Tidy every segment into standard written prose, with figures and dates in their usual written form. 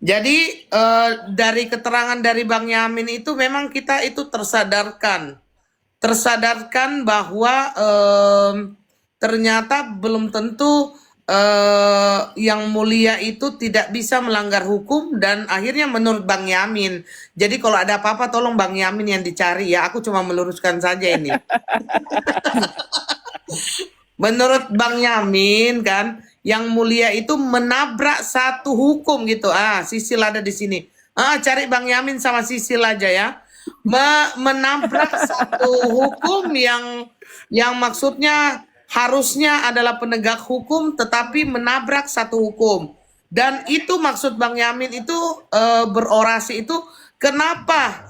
Jadi dari keterangan dari Bang Yamin itu memang kita itu tersadarkan bahwa ternyata belum tentu yang mulia itu tidak bisa melanggar hukum dan akhirnya menurut Bang Yamin. Jadi kalau ada apa-apa tolong Bang Yamin yang dicari ya. Aku cuma meluruskan saja ini. Menurut Bang Yamin kan, yang mulia itu menabrak satu hukum gitu. Sisil ada di sini. Cari Bang Yamin sama Sisil aja ya. Menabrak satu hukum yang maksudnya harusnya adalah penegak hukum tetapi menabrak satu hukum. Dan itu maksud Bang Yamin itu berorasi itu kenapa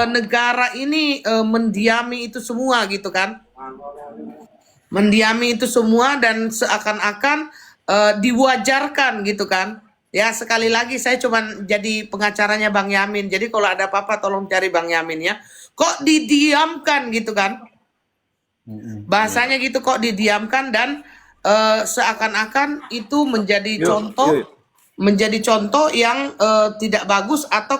negara ini mendiami itu semua gitu kan. Mendiami itu semua dan seakan-akan diwajarkan gitu kan. Ya sekali lagi saya cuma jadi pengacaranya Bang Yamin. Jadi kalau ada apa-apa tolong cari Bang Yamin ya. Kok didiamkan gitu kan? Bahasanya gitu kok didiamkan dan seakan-akan itu menjadi contoh yang tidak bagus atau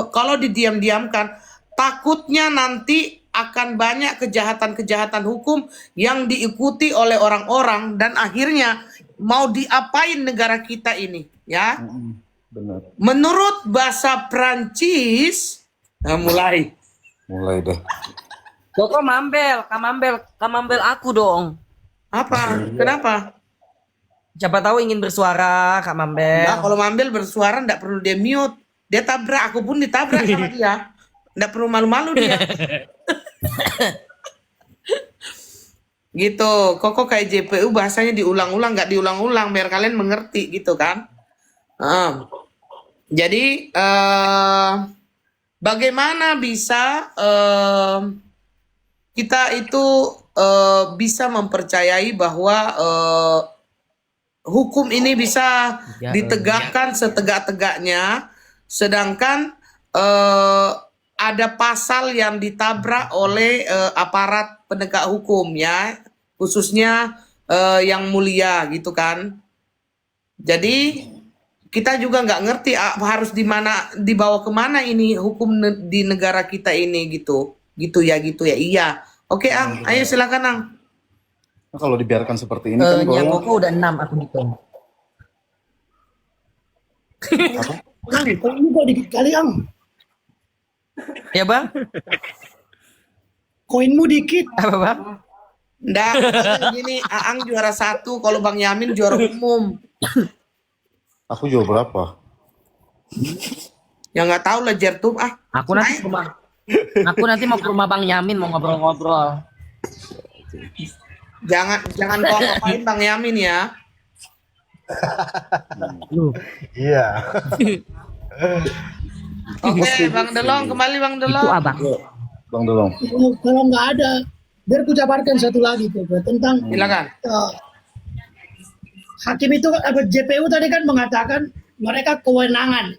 kalau didiam-diamkan takutnya nanti akan banyak kejahatan-kejahatan hukum yang diikuti oleh orang-orang dan akhirnya mau diapain negara kita ini ya. Benar. Menurut bahasa Prancis mulai deh. Kok kamambel aku dong. apa? Kenapa? Siapa tahu ingin bersuara Kak Mambel. Nah, kalau Mambel bersuara nggak perlu dia mute. Dia tabrak, aku pun ditabrak sama dia. Nggak perlu malu-malu dia. Gitu. Kok kayak JPU bahasanya diulang-ulang, nggak diulang-ulang biar kalian mengerti gitu kan. Jadi bagaimana bisa kita itu bisa mempercayai bahwa hukum ini bisa ditegakkan setegak-tegaknya, sedangkan ada pasal yang ditabrak oleh aparat penegak hukum ya, khususnya yang mulia gitu kan. Jadi kita juga nggak ngerti harus dibawa kemana ini hukum di negara kita ini gitu ya. Iya. Oke ayo silakan Ang. Nah, kalau dibiarkan seperti ini kan Koko udah 6 aku hitung. Kalau ini kok dikit kali Ang. Ya Bang? Koinmu dikit. Apa Bang? Nggak, gini, Aang juara 1, kalau Bang Yamin juara umum. Aku juara berapa? Ya nggak tahu lah Jertum Aku nanti mau ke rumah Bang Yamin mau ngobrol-ngobrol. Jangan kau ngapain Bang Yamin ya. Iya. Oke, Bang Delong kembali Bang Delong. Itu Abang. Bang Delong. Kalau nggak ada, biar ku jabarkan satu lagi tuh tentang Silakan. hakim itu JPU tadi kan mengatakan mereka kewenangan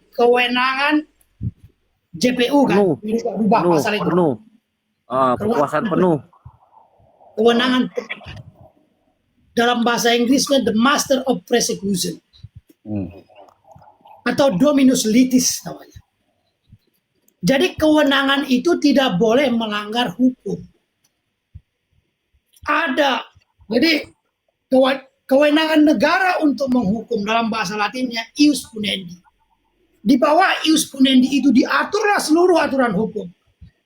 JPU kan berubah pasal itu. Penuh. Kekuasaan penuh. Kewenangan dalam bahasa Inggrisnya the master of prosecution atau dominus litis namanya. Jadi kewenangan itu tidak boleh melanggar hukum. Ada. Jadi kewenangan negara untuk menghukum dalam bahasa Latinnya ius punendi. Di bawah ius punendi itu diaturlah seluruh aturan hukum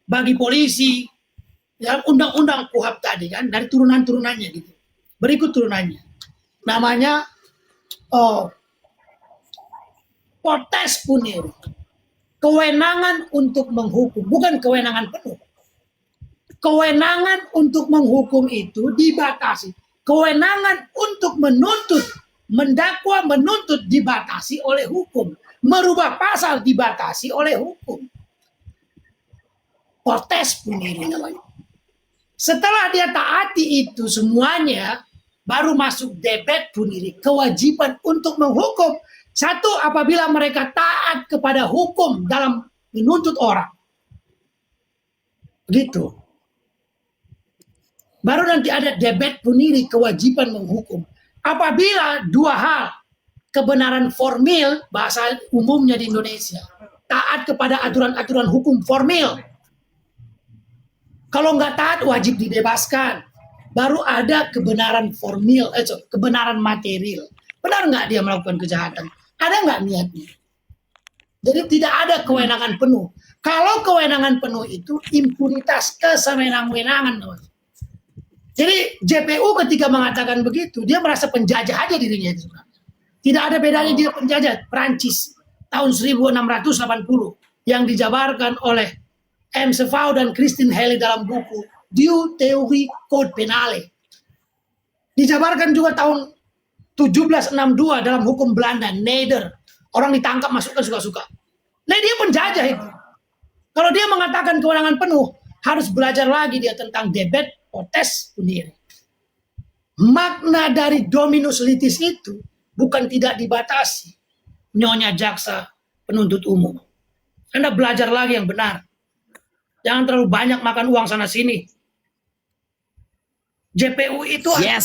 bagi polisi, ya undang-undang KUHP tadi kan dari turunan-turunannya gitu. Berikut turunannya, namanya potes punere, kewenangan untuk menghukum, bukan kewenangan penuh. Kewenangan untuk menghukum itu dibatasi. Kewenangan untuk menuntut, mendakwa, menuntut dibatasi oleh hukum. Merubah pasal dibatasi oleh hukum. Potes punere namanya. Setelah dia taati itu semuanya, baru masuk debet puniri, kewajiban untuk menghukum. Satu, apabila mereka taat kepada hukum dalam menuntut orang. Begitu. Baru nanti ada debet puniri, kewajiban menghukum. Apabila dua hal, kebenaran formil, bahasa umumnya di Indonesia. Taat kepada aturan-aturan hukum formil. Kalau nggak taat wajib dibebaskan. Baru ada kebenaran formil, kebenaran material. Benar nggak dia melakukan kejahatan? Ada nggak niatnya? Jadi tidak ada kewenangan penuh. Kalau kewenangan penuh itu impunitas, kesewenang-wenangan. Jadi JPU ketika mengatakan begitu, dia merasa penjajah aja dirinya itu. Tidak ada bedanya dia penjajah Prancis tahun 1680 yang dijabarkan oleh M. Sevau dan Christine Hailey dalam buku Due Theory Code Penale. Dijabarkan juga tahun 1762 dalam hukum Belanda, Neder. Orang ditangkap masukkan suka-suka. Nah dia penjajah itu. Kalau dia mengatakan kewenangan penuh, harus belajar lagi dia tentang debet, potes, punire. Makna dari dominus litis itu bukan tidak dibatasi. Nyonya jaksa penuntut umum. Anda belajar lagi yang benar. Jangan terlalu banyak makan uang sana sini. JPU itu artinya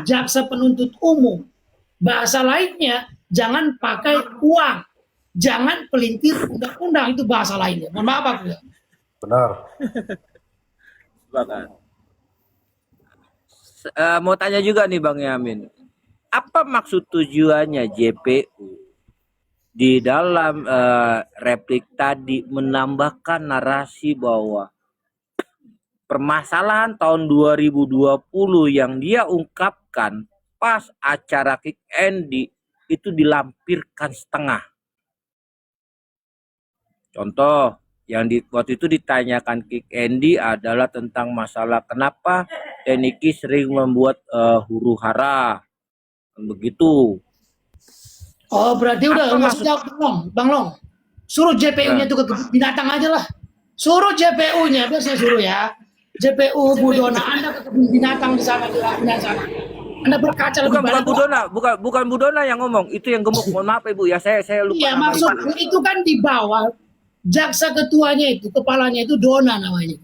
jaksa penuntut umum. Bahasa lainnya, jangan pakai uang. Jangan pelintir undang-undang, itu bahasa lainnya. Mohon maaf Pak. Benar. Mau tanya juga nih Bang Yamin. Apa maksud tujuannya JPU di dalam replik tadi menambahkan narasi bahwa permasalahan tahun 2020 yang dia ungkapkan pas acara Kick Andy itu dilampirkan setengah. Contoh yang waktu itu ditanyakan Kick Andy adalah tentang masalah kenapa Teniki sering membuat huru hara begitu. Oh berarti udah nggak usah jawab Bang Long. Suruh JPU-nya itu ke binatang aja lah. Suruh JPU-nya, biasanya suruh ya. JPU Budona, Anda ke kebun binatang di sana, di sana. Anda berkaca lebih Bukan banyak. Budona, bukan Budona yang ngomong, itu yang gemuk. Mohon maaf Ibu ya, saya lupa. Iya, nama maksud Ibu. itu kan di bawah jaksa ketuanya itu, kepalanya itu Dona namanya.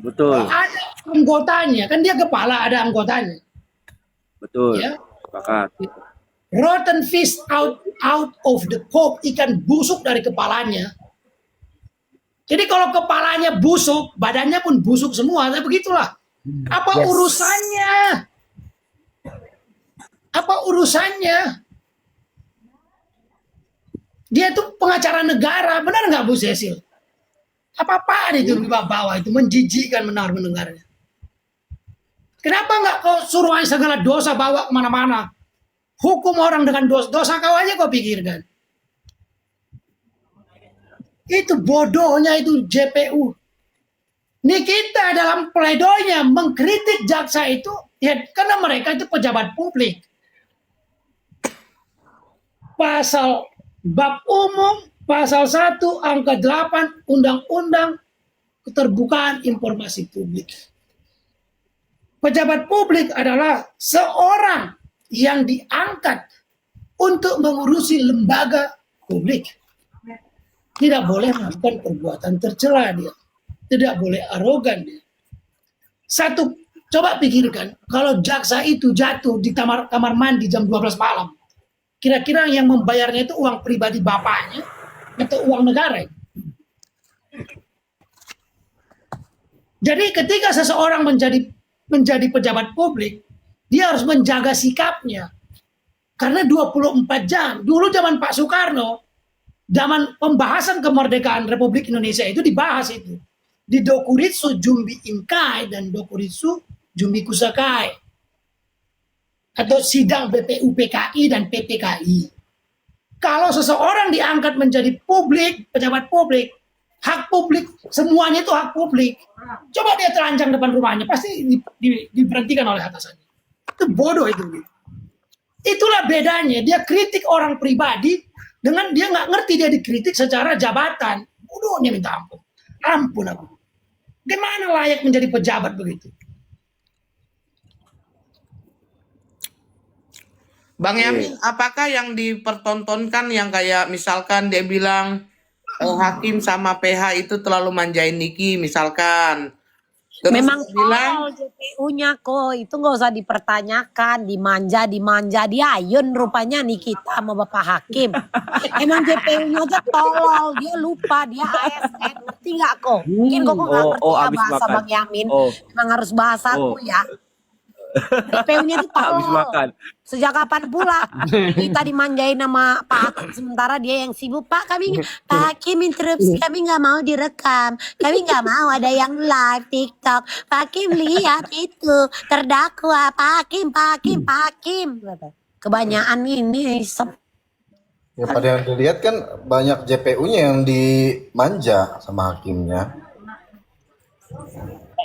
Betul, Ada anggotanya, kan dia kepala, ada anggotanya. betul. Ya. Sepakat. Rotten fish out of the cock, ikan busuk dari kepalanya. Jadi kalau kepalanya busuk, badannya pun busuk semua, tapi begitulah. Apa urusannya? Apa urusannya? Dia tuh pengacara negara, benar nggak Bu Cecil? Apa-apaan itu di bawah itu, menjijikkan menar mendengarnya. Kenapa nggak kau suruh aja segala dosa bawa kemana-mana? Hukum orang dengan dosa kau aja kau pikirkan. Itu bodohnya itu JPU. Ini kita dalam pledoinya mengkritik jaksa itu ya karena mereka itu pejabat publik. Pasal bab umum pasal 1 angka 8 Undang-Undang Keterbukaan Informasi Publik. Pejabat publik adalah seorang yang diangkat untuk mengurusi lembaga publik. Tidak boleh melakukan perbuatan tercela dia. Tidak boleh arogan dia. Satu, coba pikirkan, kalau jaksa itu jatuh di kamar mandi jam 12 malam, kira-kira yang membayarnya itu uang pribadi bapaknya atau uang negara? Jadi ketika seseorang menjadi pejabat publik, dia harus menjaga sikapnya. Karena 24 jam, dulu zaman Pak Soekarno, zaman pembahasan kemerdekaan Republik Indonesia itu dibahas itu. Di Dokuritsu Jumbi Inkai dan Dokuritsu Jumbi Kusakai. Atau sidang BPUPKI dan PPKI. Kalau seseorang diangkat menjadi publik, pejabat publik, hak publik, semuanya itu hak publik. Coba dia terancam depan rumahnya, pasti diberhentikan oleh atasannya. Itu bodoh itu. Itulah bedanya, dia kritik orang pribadi, dengan dia nggak ngerti dia dikritik secara jabatan. Bodohnya minta ampun. Ampun aku. Gimana layak menjadi pejabat begitu? Bang Yamin, apakah yang dipertontonkan yang kayak misalkan dia bilang hakim sama PH itu terlalu manjain Niki misalkan. Terus Memang dia bilang, tolol JPU-nya kok, itu nggak usah dipertanyakan, dimanja, diayun rupanya nih kita sama Bapak Hakim. Emang JPU-nya aja tolol, dia lupa, dia ASN, ngerti nggak kok? Mungkin kok nggak Oh, ngerti oh, ya habis bahasa makan. Bang Yamin, Oh, emang harus bahasa oh, aku ya. JPU-nya itu habis tolol. makan. Sejak kapan pula kita dimanjain sama Pak Hakim sementara dia yang sibuk. Pak Hakim interupsi, kami nggak mau direkam, kami nggak mau ada yang live TikTok. Pak Hakim lihat itu terdakwa Pak Hakim. Kebanyakan ini Ya pada yang dilihat kan banyak JPU-nya yang dimanja sama hakimnya.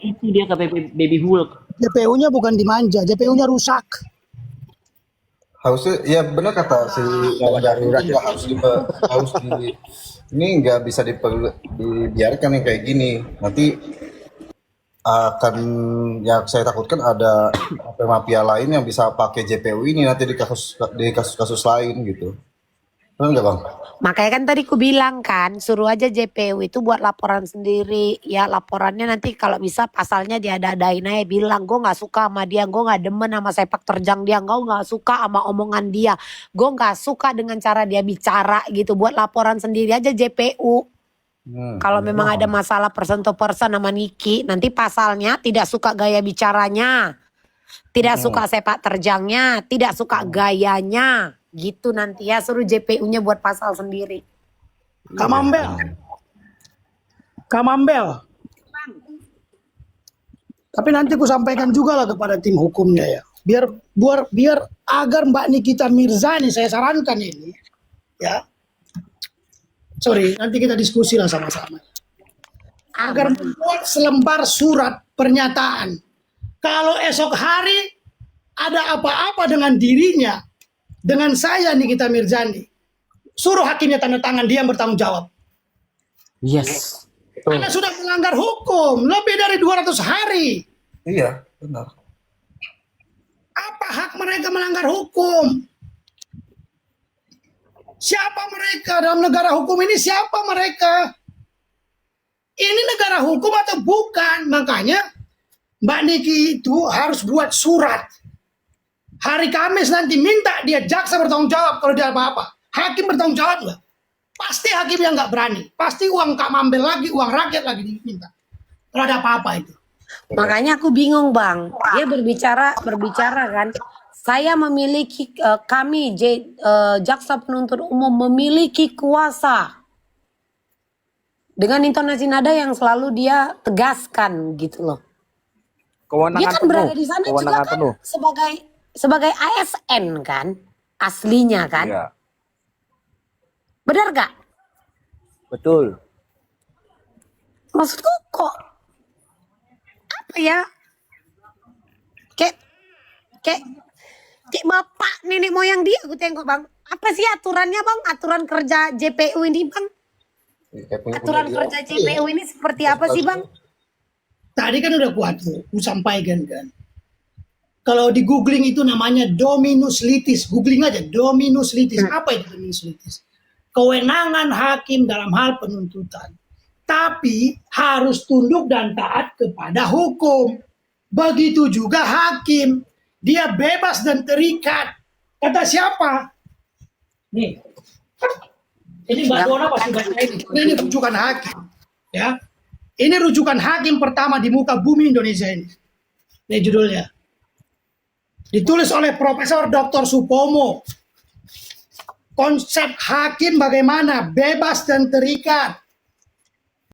Itu dia ke baby Hulk. JPU-nya bukan dimanja, JPU-nya rusak. Harusnya ya benar kata si Kawan Darurat ya ini nggak bisa dibiarkan yang kayak gini. Nanti akan yang saya takutkan ada mafia lain yang bisa pakai JPU ini nanti di kasus-kasus lain gitu. Benar nggak Bang? makanya kan tadi ku bilang kan suruh aja JPU itu buat laporan sendiri ya, laporannya nanti kalau bisa pasalnya diada-adain aja, bilang gue nggak suka sama dia, gue nggak demen sama sepak terjang dia, gue nggak suka sama omongan dia, gue nggak suka dengan cara dia bicara gitu, buat laporan sendiri aja JPU. Kalau memang ada masalah person to person sama Niki, nanti pasalnya tidak suka gaya bicaranya, tidak suka sepak terjangnya, tidak suka gayanya, gitu nanti ya, suruh JPU-nya buat pasal sendiri. Kamambel. Tapi nanti ku sampaikan juga lah kepada tim hukumnya ya. Biar agar Mbak Nikita Mirzani, saya sarankan ini ya. Sorry, nanti kita diskusi lah sama-sama. Agar membuat selembar surat pernyataan. Kalau esok hari ada apa-apa dengan dirinya, dengan saya Nikita Mirzani, suruh hakimnya tanda tangan, dia yang bertanggung jawab. Yes. Karena sudah melanggar hukum lebih dari 200 hari. Iya, benar. Apa hak mereka melanggar hukum? Siapa mereka dalam negara hukum ini? Siapa mereka? Ini negara hukum atau bukan? Makanya Mbak Niki itu harus buat surat. Hari Kamis nanti minta dia jaksa bertanggung jawab kalau dia apa-apa. Hakim bertanggung jawab nggak? Pasti hakim yang nggak berani. Pasti uang Kamambel lagi, uang rakyat lagi diminta. Kalau ada apa-apa itu. Makanya aku bingung Bang, dia berbicara kan, saya memiliki jaksa penuntut umum memiliki kuasa, dengan intonasi nada yang selalu dia tegaskan gitu loh. Dia Kewenangan kan penuh. berada di sana juga Kewenangan kan penuh. sebagai ASN kan, aslinya kan, Iya, benar gak? betul. Maksudku kok apa ya? Kayak bapak nenek moyang dia aku tengok Bang. Apa sih aturannya Bang? Aturan kerja JPU ini Bang? Aturan kerja JPU ini seperti apa sih Bang? Tadi kan udah ku sampaikan kan. Kalau di googling itu namanya dominus litis. Googling aja dominus litis. Apa itu dominus litis? Kewenangan hakim dalam hal penuntutan. Tapi harus tunduk dan taat kepada hukum. Begitu juga hakim. Dia bebas dan terikat. Kata siapa? Nih. Ini Mbak Dona pasti baca ini. Ini rujukan hakim. Ya. Ini rujukan hakim pertama di muka bumi Indonesia ini. Ini judulnya. Ditulis oleh Profesor Dr. Supomo. Konsep hakim bagaimana? Bebas dan terikat.